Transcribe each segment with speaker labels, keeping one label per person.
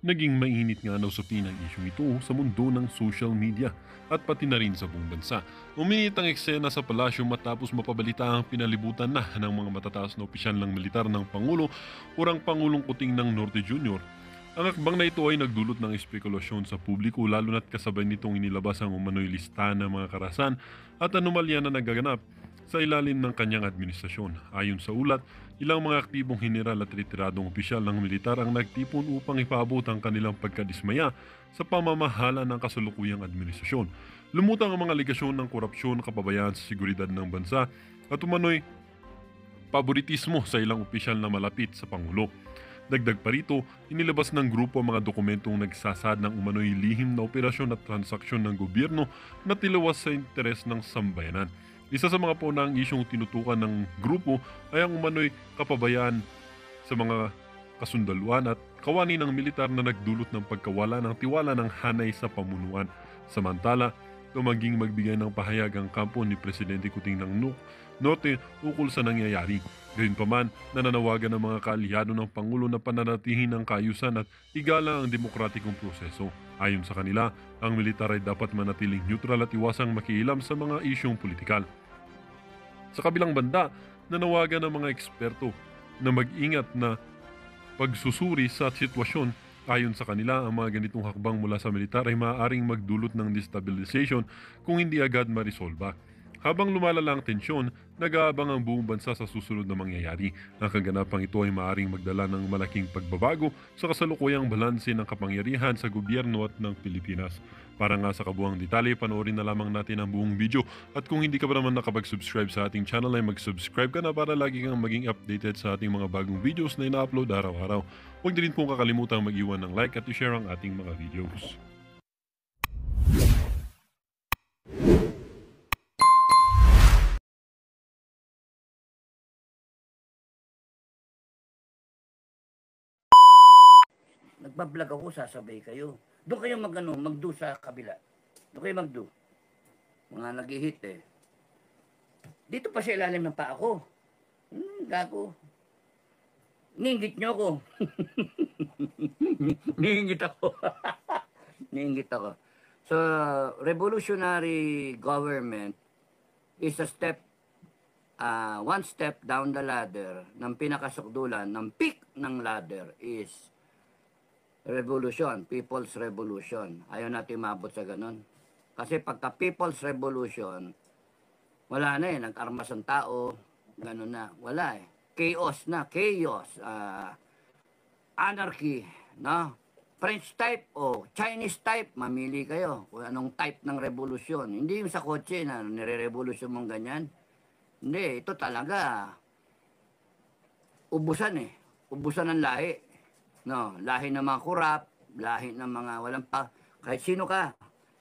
Speaker 1: Naging mainit nga daw sa Pinang isyong ito sa mundo ng social media at pati na rin sa buong bansa. Uminit ang eksena sa palasyo matapos mapabalita ang pinalibutan na ng mga matataas na opisyal ng militar ng Pangulo urang Pangulong Kuting ng Norte Jr. Ang akbang na ito ay nagdulot ng espekulasyon sa publiko lalo na't kasabay nitong inilabas ang umano'y listahan ng mga karahasan at anomalya na nagaganap sa ilalim ng kanyang administrasyon. Ayon sa ulat, ilang mga aktibong general at retiradong opisyal ng militar ang nagtipon upang ipaabot ang kanilang pagkadismaya sa pamamahala ng kasalukuyang administrasyon. Lumutang ang mga aligasyon ng korupsyon, kapabayaan sa seguridad ng bansa at umano'y paboritismo sa ilang opisyal na malapit sa Pangulo. Dagdag pa rito, inilabas ng grupo ang mga dokumentong nagsasad ng umano'y lihim na operasyon at transaksyon ng gobyerno na tilawas sa interes ng sambayanan. Isa sa mga punang isyong tinutukan ng grupo ay ang umano'y kapabayaan sa mga kasundaluan at kawani ng militar na nagdulot ng pagkawala ng tiwala ng hanay sa pamunuan. Samantala, tumanging magbigay ng pahayag ang kampo ni Presidente Kuting ng Norte ukol sa nangyayari. Gayunpaman, nananawagan ng mga kaalyado ng Pangulo na pananatihin ang kaayusan at igalang ang demokratikong proseso. Ayon sa kanila, ang militar ay dapat manatiling neutral at iwasang makialam sa mga isyong politikal. Sa kabilang banda, nanawagan ng mga eksperto na mag-ingat na pagsusuri sa sitwasyon. Ayon sa kanila, ang mga ganitong hakbang mula sa militar ay maaaring magdulot ng destabilization kung hindi agad marisolba. Habang lumalala ang tensyon, nag-aabang ang buong bansa sa susunod na mangyayari. Ang kaganapang ito ay maaaring magdala ng malaking pagbabago sa kasalukuyang balanse ng kapangyarihan sa gobyerno at ng Pilipinas. Para nga sa kabuuang detalye, panoorin na lamang natin ang buong video. At kung hindi ka pa naman nakapag-subscribe sa ating channel ay mag-subscribe ka na para lagi kang maging updated sa ating mga bagong videos na ina-upload araw-araw. Huwag din pong kakalimutan mag-iwan ng like at i-share ang ating mga videos.
Speaker 2: Nagbablog ako, sasabay kayo. Doon kayo magdo sa kabila. Doon kayo magdo. Mga nag-hit eh. Dito pa sa ilalim ng paa ko. Gago. Niinggit nyo ako. Niinggit ako. Niinggit ako. So, revolutionary government is a step, one step down the ladder ng pinakasukdulan, ng peak ng ladder is revolution, people's revolution. Ayaw natin mabot sa ganun. Kasi pagka people's revolution, wala na eh, nag-armas ang tao, ganun na, wala eh. Chaos na, chaos, anarchy, no? French type o Chinese type, mamili kayo kung anong type ng revolution. Hindi yung sa kotse na nire-revolution mong ganyan. Hindi, ito talaga, ubusan eh. Ubusan ng lahi. No, lahi ng mga kurap, lahi ng mga walang pa, kahit sino ka.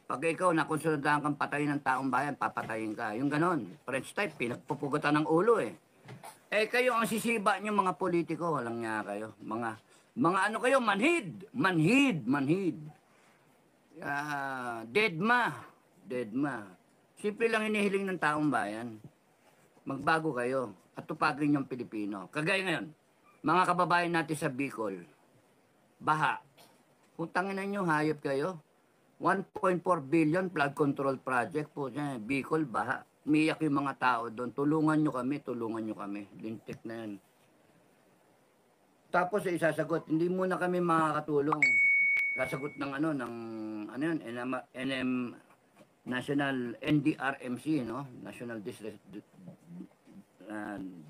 Speaker 2: Pag ikaw nakonsultahan kang patayin ng taong bayan, papatayin ka. Yung ganon, French type, pinagpupugatan ng ulo eh. Eh kayo ang sisiba nyo mga politiko, walang niya kayo. Mga ano kayo, manhid. Deadma. Simple lang hinihiling ng taong bayan. Magbago kayo at tupagin yung Pilipino. Kagaya ngayon, mga kababayan natin sa Bicol, baha. Kung tanginan nyo, hayop kayo. 1.4 billion flood control project po dyan. Bicol, baha. Umiyak yung mga tao doon. Tulungan nyo kami. Lintik na yan. Tapos isasagot, hindi muna kami makakatulong. Sasagot ng National NDRMC, no? National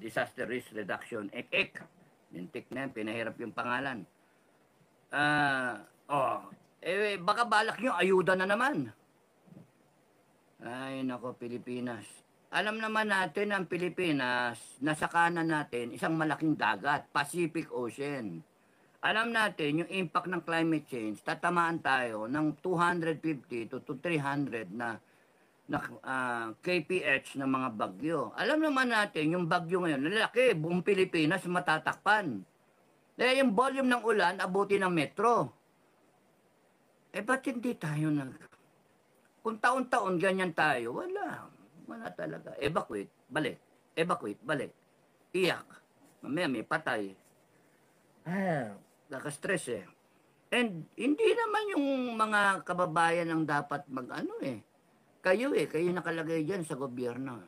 Speaker 2: Disaster Risk Reduction, ECEC. Lintik na yan, pinahirap yung pangalan. Baka balak nyo, ayuda na naman. Ay, nako, Pilipinas. Alam naman natin ang Pilipinas, nasa kanan natin, isang malaking dagat, Pacific Ocean. Alam natin, yung impact ng climate change, tatamaan tayo ng 250 to 300 na kph ng mga bagyo. Alam naman natin, yung bagyo ngayon, lalaki, buong Pilipinas matatakpan. Dahil yung volume ng ulan, abuti ng metro. Ba't hindi tayo kung taon-taon ganyan tayo, wala talaga. Evacuate, balik. Iyak. Mamaya may patay. Nakastress eh. And hindi naman yung mga kababayan ang dapat mag-ano eh. Kayo nakalagay dyan sa gobyerno.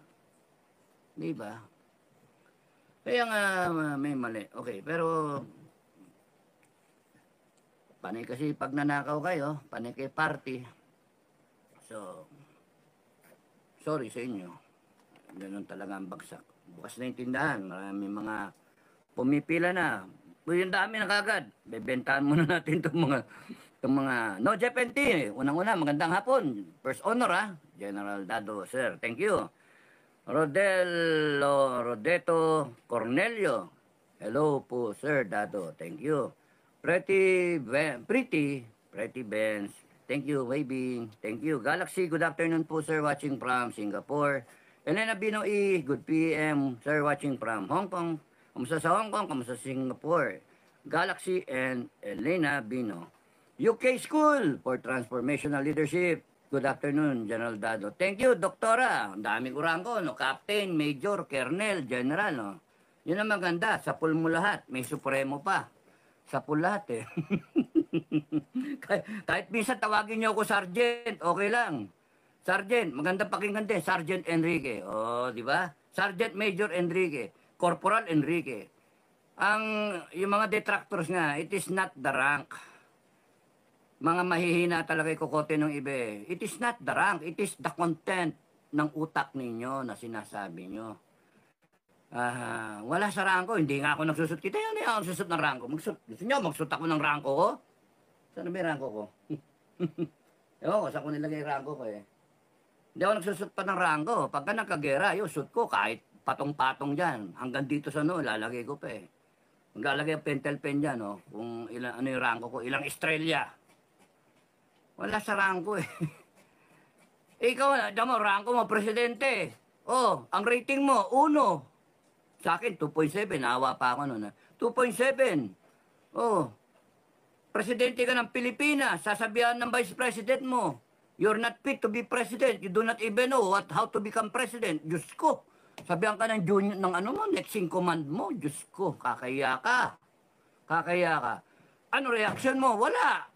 Speaker 2: Di ba? Kaya nga may mali. Okay, pero panay kasi pag nanakaw kayo, panay kay party. So, sorry sa inyo. Ganun talaga ang bagsak. Bukas na yung tindahan. Maraming mga pumipila na. Uy, yung dami na kagad. Bebentahan muna natin itong mga no Jeff and T. Unang-una, magandang hapon. First honor General Dado, sir. Thank you. Rodeto Cornelio. Hello po, Sir Dado. Thank you. Pretty Benz. Thank you, Waving. Thank you. Galaxy, good afternoon po, sir, watching from Singapore. Elena Binoy, good PM, sir, watching from Hong Kong. Kamusta sa Hong Kong? Kamusta sa Singapore? Galaxy and Elena Bino. UK School for Transformational Leadership. Good afternoon, General Dado. Thank you, Doktora. Ang dami ko rango, no? Captain, Major, Colonel, General, no? Yun ang maganda, sa pool mo lahat. May supremo pa. Sa pool lahat, eh. Kahit minsan tawagin niyo ako Sergeant, okay lang. Sergeant, maganda pakinggan din, Sergeant Enrique. Oh, di ba? Sergeant Major Enrique, Corporal Enrique. Yung mga detractors nga, it is not the rank. Mga mahihina talaga ikukote ng iba eh. It is not the rank, it is the content ng utak ninyo na sinasabi nyo. Wala sa rangko, hindi nga ako nagsusut. Kita yun, hindi ako nagsusut ng rangko. Gusto nyo, magsusut ako ng rangko ko? Saan na may rangko ko? Ewan ko, saan ko nilagay yung rangko ko eh. Hindi ako nagsusut pa ng rangko. Pagka nagkagera, yung suit ko kahit patong-patong dyan. Hanggang dito sa lalagay ko pa eh. Maglalagay ang pentel pen dyan, kung ilang, ano yung rangko ko, ilang estrella. Wala sa rangko eh. Ikaw, mo, rangko mo, presidente. Oh, ang rating mo, 1. Sa akin, 2.7. Naawa pa ako noon. 2.7. Oh, presidente ka ng Pilipinas. Sasabihan ng vice president mo, you're not fit to be president. You do not even know how to become president. Diyos ko. Sabihan ka ng junior, ng ano mo, next in command mo. Diyos ko, kakaya ka. Kakaya ka. Ano reaction mo? Wala.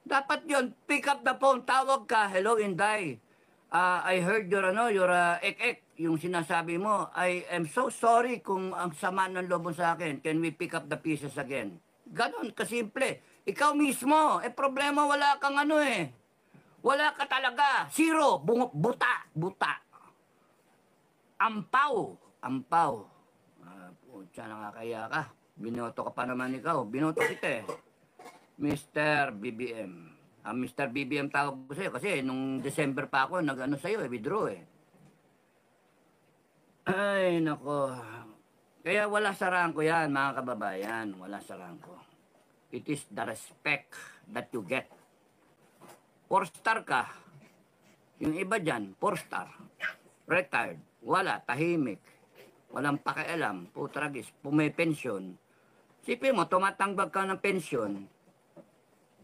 Speaker 2: Dapat yon, pick up the phone, tawag ka, hello Inday. I heard your ek-ek, yung sinasabi mo. I am so sorry kung ang sama ng loob mo sa akin. Can we pick up the pieces again? Ganon, kasimple. Ikaw mismo, problema wala kang Wala ka talaga. Zero, buta. Ampaw. Pucha, nakakaya ka. Binoto ka pa naman ikaw. Binoto kita eh. Mr. BBM. Mr. BBM tawag ko sa'yo kasi nung December pa ako nag-ano sa'yo withdraw eh. Ay, nako. Kaya wala sa rangko yan, mga kababayan. Wala sa rangko. It is the respect that you get. 4-star ka. Yung iba dyan, 4-star. Retired. Wala, tahimik. Walang pakialam. Putragis, pumipensyon. Sipin mo, tumatanggap ka ng pensyon.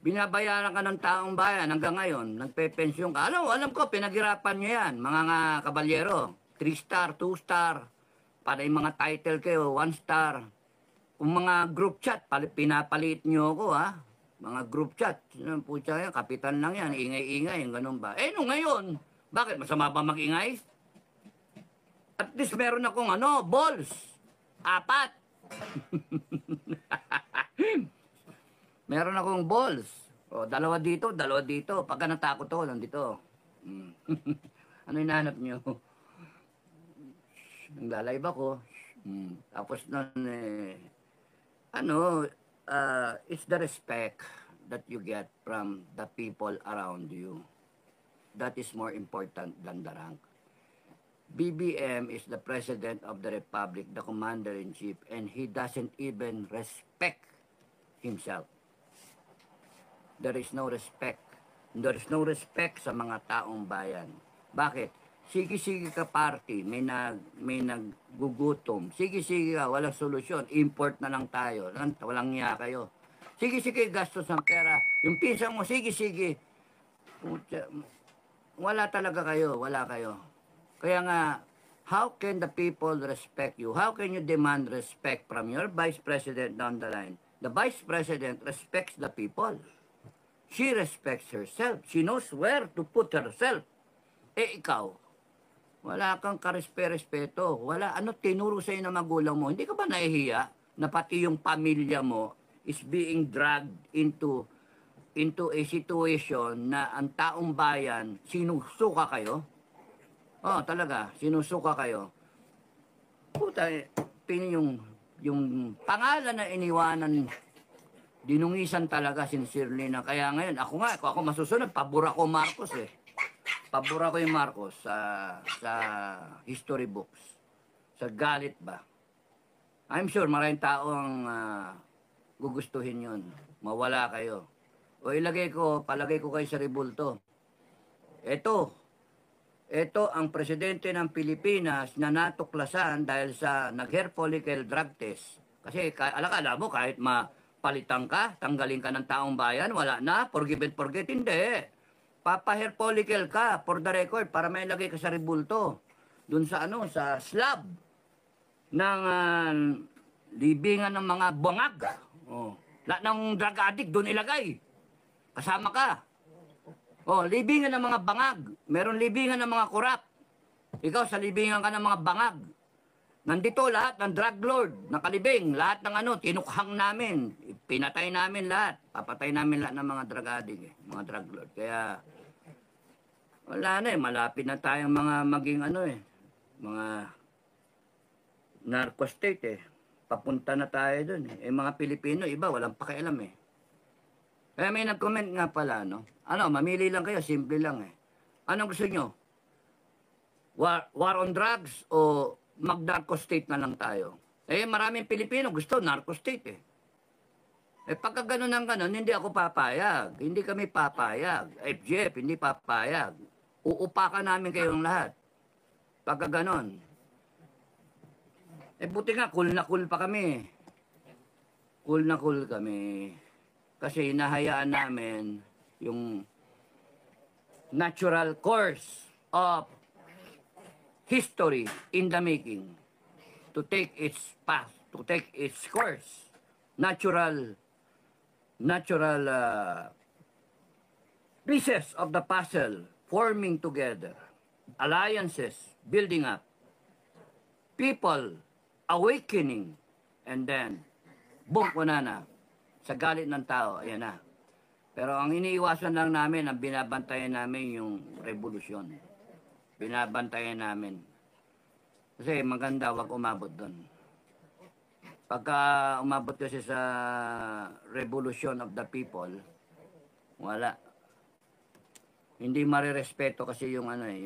Speaker 2: Binabayaran ka ng taong bayan hanggang ngayon, nagpe-pensyon ka. Alam ko, pinaghirapan nyo yan, mga kabalyero. 3-star, 2-star, para yung mga title kayo, 1-star. Kung mga group chat, pinapalit nyo ako, Mga group chat. Pucha yan, kapitan lang yan, ingay-ingay, yung ganun ba. Nung ngayon, bakit? Masama ba mag-ingay? At least meron akong balls. 4. Meron akong balls. Dalawa dito. Pagka natakot ako, nandito. Ano hinahanap nyo? Naglalaiba ko. Tapos nun, it's the respect that you get from the people around you. That is more important than the rank. BBM is the President of the Republic, the Commander-in-Chief, and he doesn't even respect himself. There is no respect. There is no respect sa mga taong bayan. Bakit? Sige-sige ka party, may naggugutom. Sige-sige ka, walang solusyon. Import na lang tayo. Walang niya kayo. Sige-sige, gastos ng pera. Yung pinsan mo, sige-sige. Wala talaga kayo, wala kayo. Kaya nga, how can the people respect you? How can you demand respect from your vice president down the line? The Vice President respects the people. She respects herself. She knows where to put herself. Eh ikaw, wala kang karespe-respeto. Wala, ano tinuro sa'yo ng magulang mo. Hindi ka ba nahihiya na pati yung pamilya mo is being dragged into a situation na ang taong bayan, sinusuka kayo? Oh, talaga, sinusuka kayo. Puta, yung pangalan na iniwanan, dinungisan talaga sincerely na. Kaya ngayon, ako ako masusunod, pabura ko Marcos eh. Pabura ko yung Marcos sa history books. Sa galit ba? I'm sure maraming tao ang gugustuhin yun. Mawala kayo. O palagay ko kayo sa rebulto. Ito ang presidente ng Pilipinas na natuklasan dahil sa nag-hair follicle drug test. Kasi alakala mo kahit mapalitan ka, tanggalin ka ng taong bayan, wala na, forgive and forget, hindi. Papa-hair follicle ka, for the record, para may lagay ka sa rebulto. Doon sa sa slab ng libingan ng mga bangag. Oh. Lahat ng drug addict doon ilagay. Kasama ka. Oh, libingan ng mga bangag. Meron libingan ng mga kurap. Ikaw sa libingan ka ng mga bangag. Nandito lahat ng drug lord, nakalibing, lahat ng tinukhang namin, pinatay namin lahat, papatay namin lahat ng mga drug addict, mga drug lord. Kaya, wala na malapit na tayong maging mga narco state Papunta na tayo dun mga Pilipino, iba, walang pakialam Kaya may nag-comment nga pala, mamili lang kayo, simple lang Anong gusto nyo? War on drugs o mag-narco state na lang tayo? Maraming Pilipino gusto narco state pagka ganun ng ganun, hindi ako papayag. Hindi kami papayag. FGF, hindi papayag. Uupakan namin kayong lahat. Pagka ganun. Buti nga, cool na cool pa kami. Cool na cool kami. Kasi hinahayaan namin yung natural course of history in the making to take its path, to take its course. Natural pieces of the puzzle forming together, alliances building up, people awakening, and then boom, na sa galit ng tao, ayan na. Pero ang iniiwasan lang namin, ang binabantayan namin yung revolusyon. Binabantayan namin. Kasi maganda, wag umabot doon. Pagka umabot kasi sa revolution of the people, wala. Hindi marirespeto kasi yung mga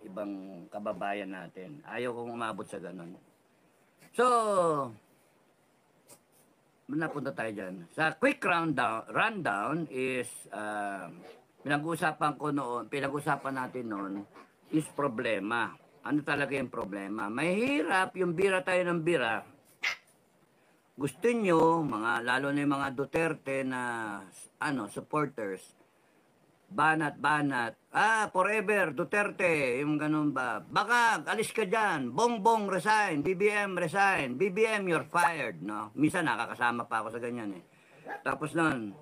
Speaker 2: ibang kababayan natin. Ayaw kong umabot sa ganun. So, napunta tayo dyan. Sa quick rundown is, pinag-usapan natin noon is problema. Ano talaga yung problema? Mahirap yung bira tayo ng bira. Gusto nyo, lalo na yung mga Duterte na supporters, banat, forever, Duterte, yung ganun ba. Baka, alis ka dyan, Bongbong resign, BBM resign, BBM you're fired, no? Minsan nakakasama pa ako sa ganyan Tapos nun,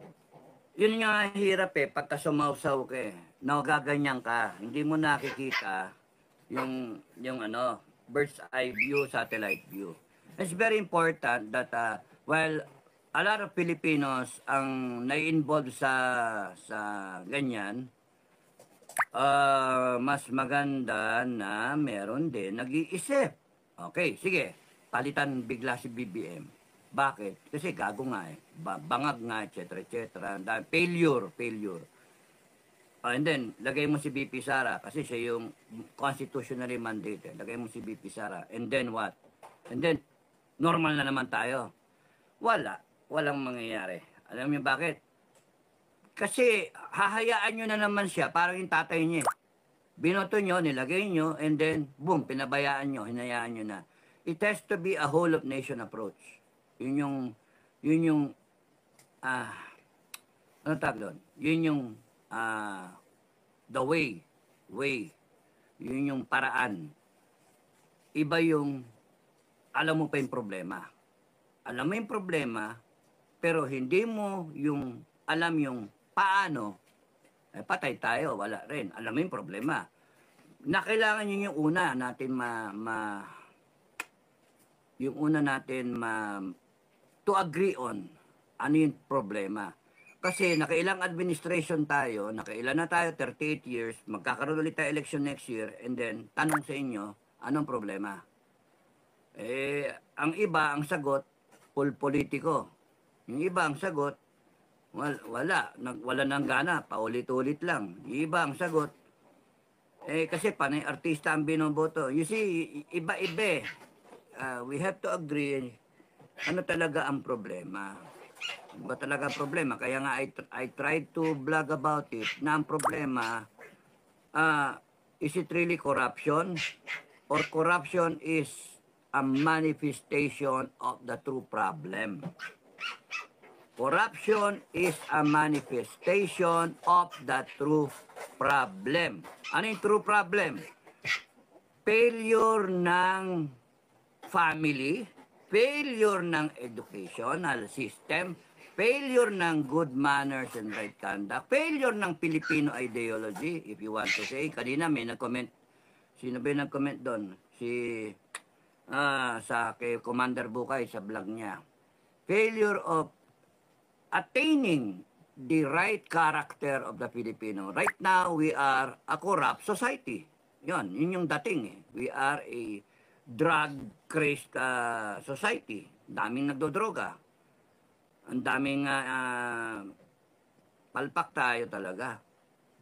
Speaker 2: yun nga hirap pagka sumausaw ka nagaganyan ka, hindi mo nakikita yung bird's eye view, satellite view. It's very important that while a lot of Filipinos ang nai-involve sa ganyan, mas maganda na meron din nag-iisip. Okay, sige, palitan bigla si BBM. Bakit? Kasi gago nga bangag nga, etc. Failure. And then, lagay mo si BP Sara kasi siya yung constitutionally mandated. Lagay mo si BP Sara. And then what? And then, normal na naman tayo. Walang mangyayari. Alam niyo bakit? Kasi hahayaan nyo na naman siya, parang yung tatay niya. Binoto nyo, nilagay nyo, and then, boom, pinabayaan nyo, hinayaan nyo na. It has to be a whole of nation approach. Yun yung, ano tawag doon? Yun yung, the way, yun yung paraan. Iba yung, alam mo pa yung problema. alam mo yung problema, pero hindi mo yung alam yung paano, eh, patay tayo, wala rin. Alam mo yung problema. Na kailangan yun yung una natin yung una natin to agree on ano yung problema. Kasi nakailang administration tayo, nakailan na tayo, 38 years, magkakaroon ulit tayo election next year, and then tanong sa inyo, anong problema? Eh, ang iba, ang sagot, politiko. Yung iba, ang sagot, wala nang gana, paulit-ulit lang. Yung iba, ang sagot, kasi panay artista ang binoboto. You see, iba-iba. We have to agree, ano talaga ang problema. Ba talaga ang problema? Kaya nga, I tried to blog about it, na ang problema, is it really corruption? Or corruption is a manifestation of the true problem. Corruption is a manifestation of the true problem. Ano yung true problem? Failure ng family, failure ng educational system, failure ng good manners and right conduct, failure ng Filipino ideology, if you want to say. Kanina may nag-comment. Sino ba yung nag-comment doon? Sa kay Commander Bukay sa vlog niya. Failure of attaining the right character of the Filipino. Right now, we are a corrupt society. Yun yung dating eh. We are a drug-crazed society. Daming nagdodroga. Ang daming palpak tayo talaga.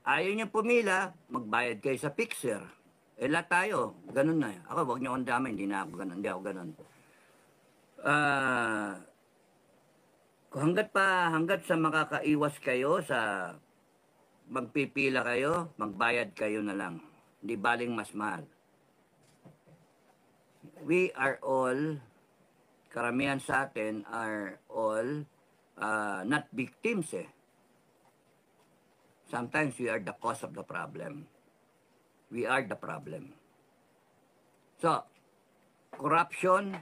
Speaker 2: Ayaw niyo pumila, magbayad kayo sa fixer. Lahat tayo, ganun na. Ako, wag niyo akong damay, hindi ako ganun. Hanggat sa makakaiwas kayo sa magpipila kayo, magbayad kayo na lang. Hindi baling mas mahal. We are all, karamihan sa atin are all not victims eh. Sometimes we are the cause of the problem. We are the problem. So, corruption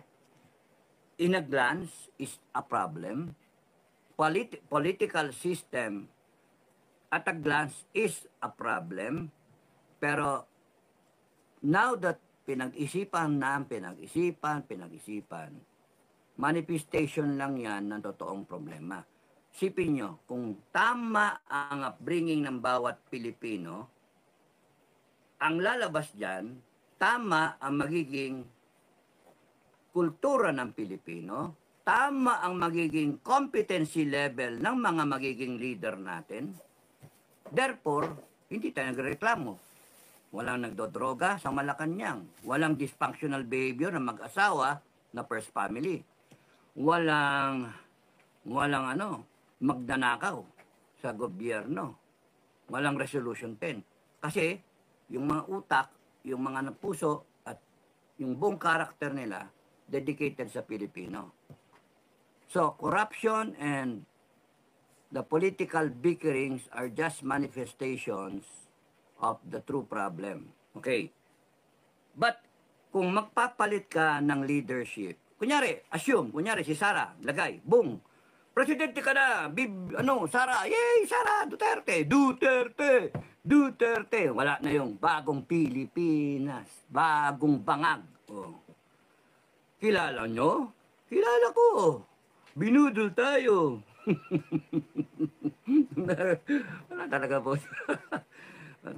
Speaker 2: in a glance is a problem. Political system at a glance is a problem. Pero now that pinag-isipan, manifestation lang yan ng totoong problema. Sipin nyo, kung tama ang upbringing ng bawat Pilipino, ang lalabas dyan, tama ang magiging kultura ng Pilipino, tama ang magiging competency level ng mga magiging leader natin. Therefore, hindi tayo nagreklamo. Walang nagdodroga sa Malacanang. Walang dysfunctional behavior ng mag-asawa na first family. Walang magdanakaw sa gobyerno. Walang resolution 10. Kasi yung mga utak, yung mga puso at yung buong karakter nila dedicated sa Pilipino. So, corruption and the political bickerings are just manifestations of the true problem. Okay. But, kung magpapalit ka ng leadership, kunyari si Sara, lagay, boom, presidente ka na, Sara, yay, Sara, Duterte. Wala na yung bagong Pilipinas, bagong bangag. Oh. Kilala nyo? Kilala ko. Binudol tayo. Wala talaga po.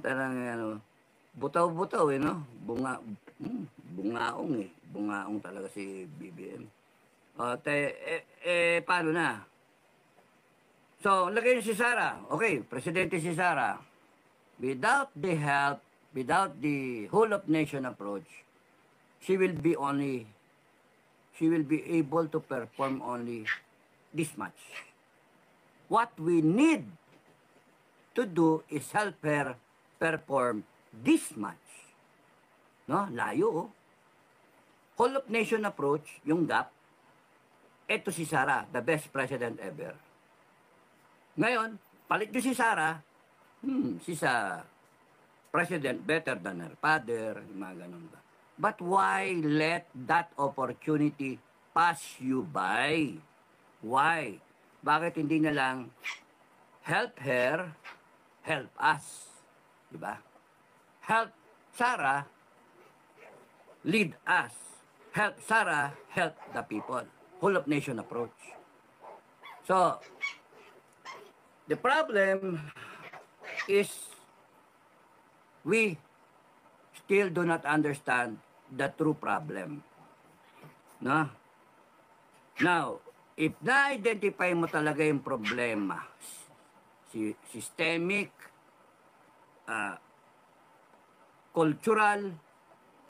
Speaker 2: Talagang butaw-butaw no? Bungaong eh. Bungaong talaga si BBM. Paano na? So, lagay si Sara. Okay, presidente si Sara. Without the help, without the whole of nation approach, she will be able to perform only this much. What we need to do is help her perform this much. No? Layo. Whole of nation approach, yung gap, eto si Sara, the best president ever. Ngayon, palit nyo si Sara, she's a president better than her father, mga ganun ba. But why let that opportunity pass you by. Why? Bakit hindi na lang help her, help us? Diba? Help Sarah, lead us. Help Sarah, help the people. Whole of nation approach. So, the problem is we still do not understand the true problem. No? Now, if na-identify mo talaga yung problema, systemic, cultural,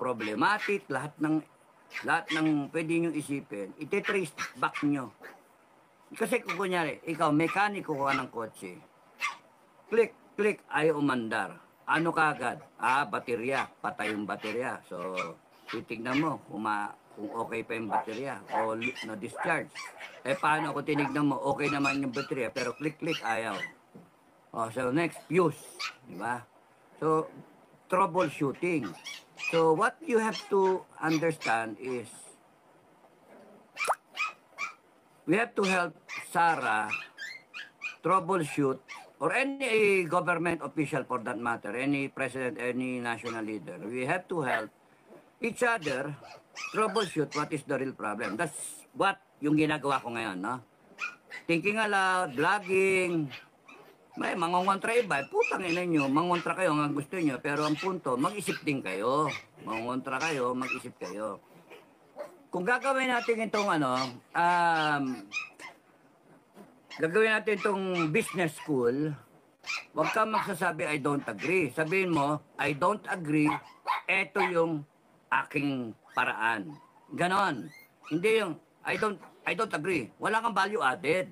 Speaker 2: problematic, lahat ng pwede nyo isipin, ititrace back nyo. Kasi kung kunyari, ikaw, mekaniko ka ng kotse, click, ayaw umandar. Ano kagad? Baterya, patay yung baterya. So, titignan mo kung okay pa yung baterya o na-discharge. Paano kung tinignan mo, okay naman yung baterya, pero click, ayaw. So, next, fuse. Diba? So, troubleshooting. So, what you have to understand is, we have to help Sarah troubleshoot, or any government official for that matter, any president, any national leader. We have to help each other troubleshoot what is the real problem. That's what yung ginagawa ko ngayon, no? Thinking aloud, vlogging, may mangongontra iba, putang ina nyo, mangongontra kayo ang gusto nyo, pero ang punto, mag-isip din kayo. Mangongontra kayo, mag-isip kayo. Kung gagawin natin itong gagawin natin itong business school, huwag kang magsasabi, I don't agree. Sabihin mo, I don't agree, eto yung aking paraan. Ganon. Hindi yung, I don't agree. Wala kang value added.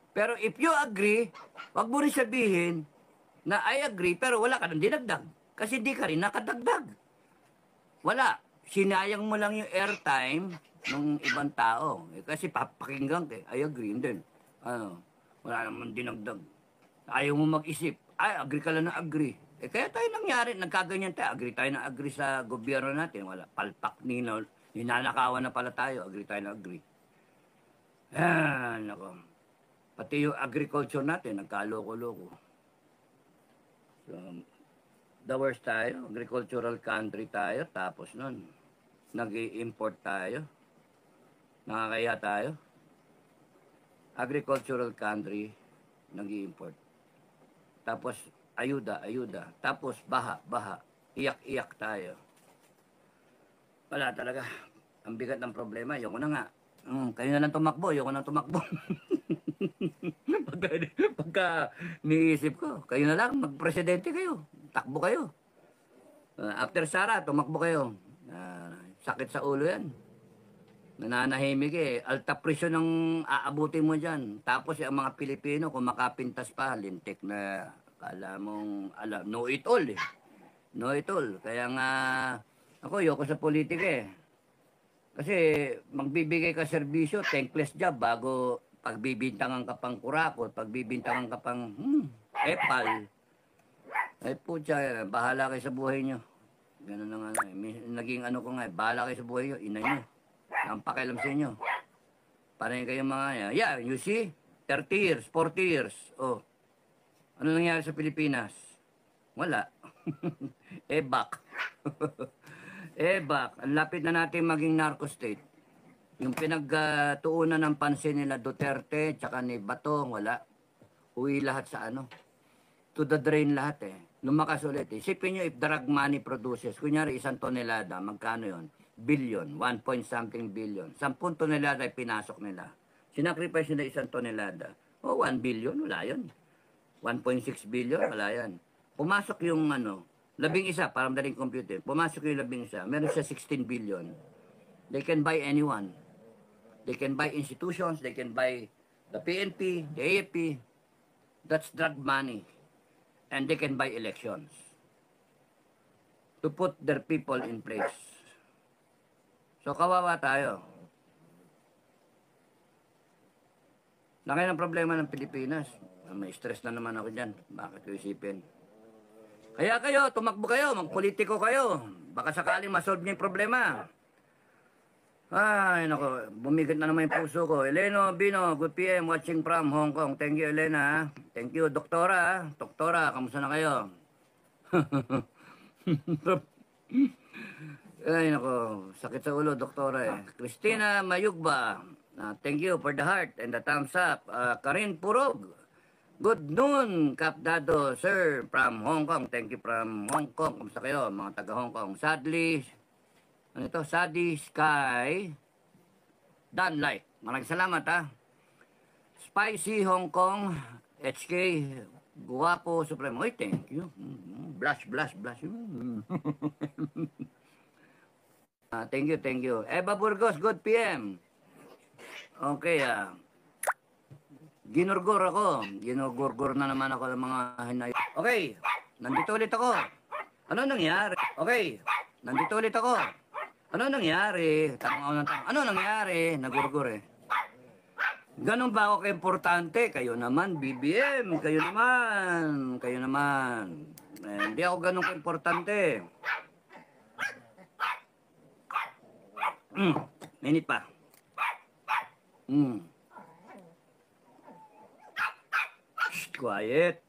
Speaker 2: Pero if you agree, wag mo rin sabihin na I agree, pero wala ka nang dinagdag. Kasi di ka rin nakadagdag. Wala. Sinayang mo lang yung airtime ng ibang tao. Kasi papakinggan ka. I agree. And then, wala naman dinagdag. Ayaw mo mag-isip. Agree ka lang na agree. Kaya tayo nangyari, nagkaganyan tayo. Agree tayo na agree sa gobyerno natin. Wala. Palpak nino. Ninanakawan na pala tayo. Agree tayo na agree. Nako. Pati yung agriculture natin, nagkaloko-loko. So, the worst tayo. Agricultural country tayo. Tapos nun, nag-i-import tayo. Nakakaya tayo. Agricultural country, nag-i-import. Tapos, ayuda. Tapos, baha. Iyak tayo. Wala talaga. Ang bigat ng problema. Ayoko na nga. Kayo na lang tumakbo. Ayoko na tumakbo. Pagka niisip ko, kayo na lang, magpresidente kayo. Takbo kayo. After Sara, tumakbo kayo. Sakit sa ulo yan. Nananahimik alta presyon ang aabutin mo dyan. Tapos yung mga Pilipino, kung makapintas pa, lintik na, kala mong, know it all Know it all. Kaya nga, ako, yoko sa politika Kasi, magbibigay ka serbisyo, thankless job, bago pagbibintangan ka pang kurakot, pagbibintangan ka pang, epal. Putya, bahala kayo sa buhay nyo. Ganun na nga. Naging ko nga, bahala kayo sa buhay nyo, ina nyo. Ang pakialam sa inyo. Paano kayo mga, you see, 30 years, 40 years. Ano nangyari sa Pilipinas? Wala. Back. Back. Ang lapit na natin maging narco state. Yung pinagtuunan ng pansin nila Duterte, tsaka ni Bato, wala. Uwi lahat sa to the drain lahat Lumakas ulit Isipin nyo if drug money produces, kunyari 1 tonelada, magkano yon? Billion, 1 point something billion. 10 tonelada ay pinasok nila. Sinacrifice nila 1 tonelada. 1 billion, wala yun. 1.6 billion, wala yan. Pumasok yung 11, parang daling computer. Pumasok yung 11, meron siya 16 billion. They can buy anyone. They can buy institutions, they can buy the PNP, the AFP. That's drug money. And they can buy elections to put their people in place. So, kawawa tayo. Laki ng problema ng Pilipinas. May stress na naman ako dyan. Bakit ko isipin? Kaya kayo, tumakbo kayo, magpolitiko kayo. Baka sakaling masolve niyo yung problema. Ay, nako, bumigat na naman yung puso ko. Eleno Bino, good PM, watching from Hong Kong. Thank you, Elena. Thank you, Doktora. Doktora, kamusta na kayo? Ay, nako, sakit sa ulo, Doktora eh. Christina Mayugba, thank you for the heart and the thumbs up. Karin Purog, good noon, Kapdado, sir, from Hong Kong. Thank you from Hong Kong. Kamusta kayo, mga taga Hong Kong? Sadly, ano ito? Sadly Sky Dunlight. Maraming salamat ha. Spicy Hong Kong HK Guwapo Supremo. Oy, thank you. Blush, blush, blush. Thank you, thank you. Eva Burgos, good PM. Okay, ginurgur ako. Ginugurgur na naman ako ng mga hinay. Okay, nandito ulit ako. Ano nangyari? Okay, nandito ulit ako. Ano nangyari? Ano nangyari? Nagurgur eh. Ganon ba ako ka-importante? Kayo naman, BBM. Kayo naman. Kayo naman. Hindi ako ganon ka-importante. Minute pa. Shh, quiet.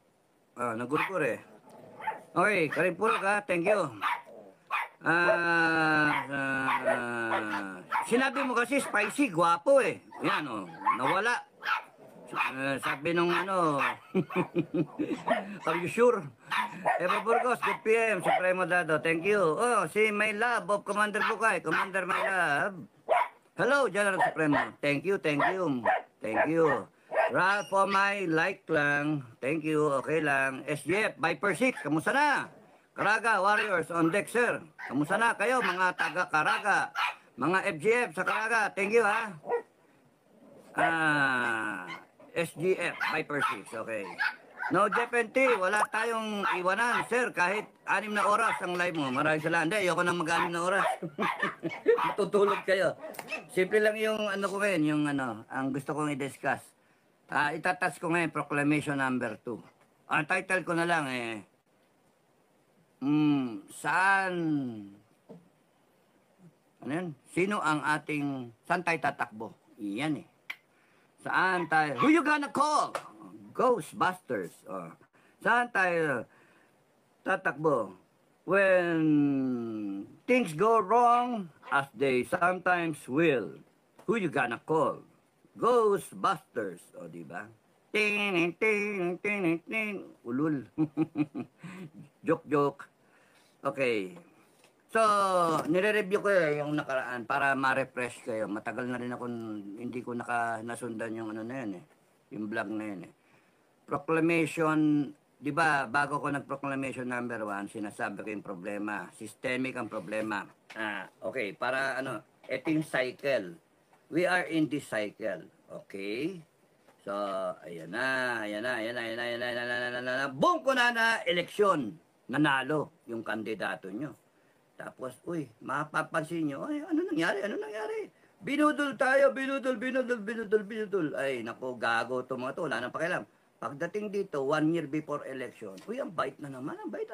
Speaker 2: Nagurgur eh. Okay, Karin Purog ha. Thank you. Sinabi mo kasi spicy, guwapo eh. Yan oh, nawala. Sabi nung ano, are you sure? Eva Burgos, good PM, Supremo Dado, thank you. Oh, si My Love of Commander Bukay, Commander My Love. Hello, General Supremo. Thank you, thank you. Thank you. Ralph for my like lang. Thank you, okay lang. SGF, Viper 6, kamusta na? Caraga Warriors on deck, sir. Kamusta na kayo, mga taga Caraga? Mga FGF sa Caraga, thank you, ha? SGF, Viper 6, okay. No, Jeff&T, wala tayong iwanan, sir. Kahit 6 na oras ang live mo. Maraming salamat. Hindi, ayoko na mag-6 na oras. Matutulog kayo. Simple lang yung ano ko ngayon, yung ano, ang gusto kong i-discuss. Itatas ko ngayon, Proclamation number 2. Ang title ko na lang saan? Ano yan? Sino ang ating, saan tayo tatakbo? Iyan eh. Saan tayo? Who you gonna call? Ghostbusters. Saan tayo tatakbo? When things go wrong, as they sometimes will, who you gonna call? Ghostbusters. O, diba? Ting, ting, ting, ting. Ulul. Joke. Okay. So, nire-review ko yung nakaraan para ma-refresh kayo. Matagal na rin ako, hindi ko nasundan yung ano na yun eh. Yung vlog na yun eh. Proclamation, di ba, bago ko nag-proclamation number 1, sinasabi ko yung problema. Systemic ang problema. Okay, para ano, ito yung cycle. We are in this cycle. Okay? So, ayan na. Boom ko na eleksyon. Nanalo yung kandidato nyo. Tapos, mapapansin nyo, ano nangyari? Binudol tayo, binudol. Ay, naku, gago ito mga to, wala nang pakialam. Pagdating dito, 1 year before election, ang bait na naman, ang bait.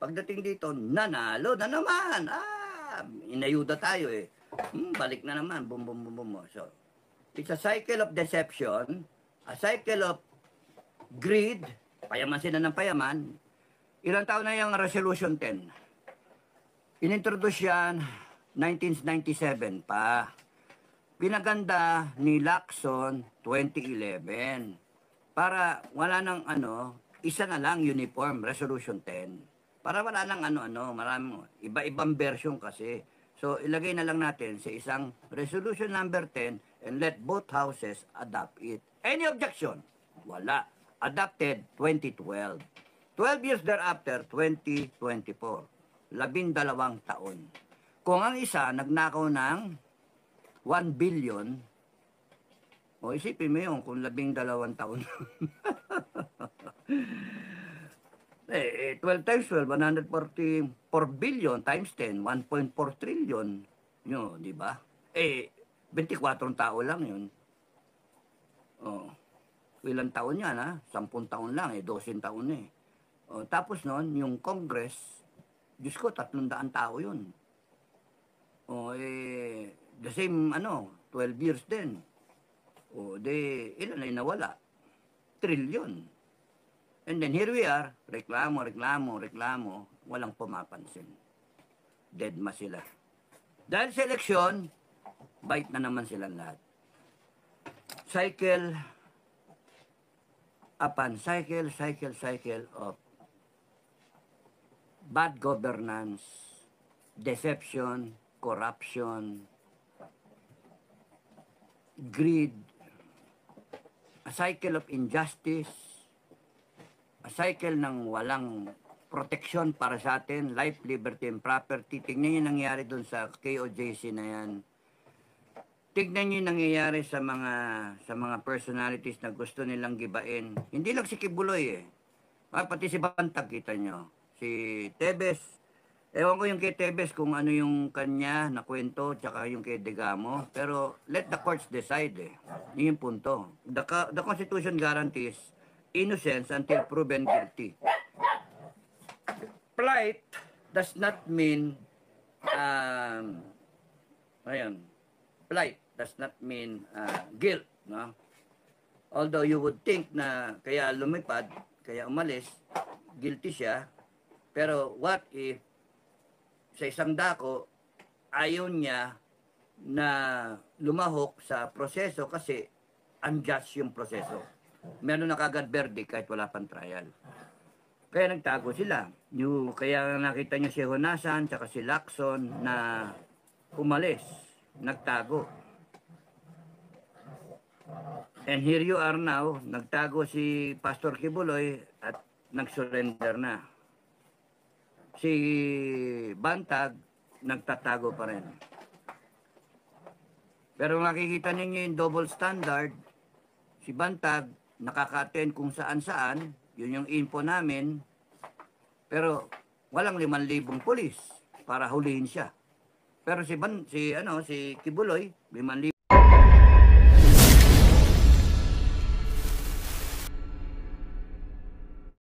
Speaker 2: Pagdating dito, nanalo na naman. Inayuda tayo eh. Balik na naman, boom. So, it's a cycle of deception, a cycle of greed, payaman sila ng payaman. Ilang taon na yung Resolution 10? Inintroduce yan 1997 pa. Pinaganda ni Lacson 2011. Para wala nang isa na lang uniform, Resolution 10. Para wala nang marami, iba-ibang version kasi. So ilagay na lang natin sa isang Resolution number 10 and let both houses adopt it. Any objection? Wala. Adopted 2012. 12 years thereafter, 2024. 12 taon. Kung ang isa nagnakaw ng 1 billion, isipin mo yun kung 12 taon. 12 times 12, 144 billion times 10, 1.4 trillion. Yun, di ba? 24 tao lang yun. Ilang taon yan, 10 taon lang, 12 taon eh. Tapos nun, yung Congress, Diyos ko, 300 tao yun. O, the same, 12 years din. O, ilan na yung nawala? Trillion. And then here we are, reklamo, walang pumapansin. Deadma sila. Dahil sa eleksyon, bait na naman silang lahat. Cycle upon cycle of bad governance, deception, corruption, greed, a cycle of injustice, a cycle ng walang proteksyon para sa atin, life, liberty, and property. Tignan yung nangyari dun sa KOJC na yan. Tignan yung nangyayari sa mga personalities na gusto nilang gibain. Hindi lang si Kibuloy pati si Bantag, kita nyo. Si Tebes, ewan ko yung kay Tebes kung ano yung kanya na kwento, tsaka yung kay Degamo. Pero let the courts decide Yun yung punto. The Constitution guarantees innocence until proven guilty. Plight does not mean plight does not mean guilt, no? Although you would think na kaya lumipad, kaya umalis, guilty siya. Pero what if sa isang dako ayaw niya na lumahok sa proseso kasi unjust yung proseso. Meron na kagad verdict kahit wala pang trial. Kaya nagtago sila. Kaya nakita nyo si Honasan tsaka si Lacson na umalis, nagtago. And here you are now, nagtago si Pastor Kibuloy at nagsurrender na. Si Bantag, nagtatago pa rin. Pero makikita ninyo yung double standard, si Bantag, nakaka-attend kung saan-saan, yun yung info namin, pero walang 5,000 pulis para hulihin siya. Pero si Kibuloy, 5,000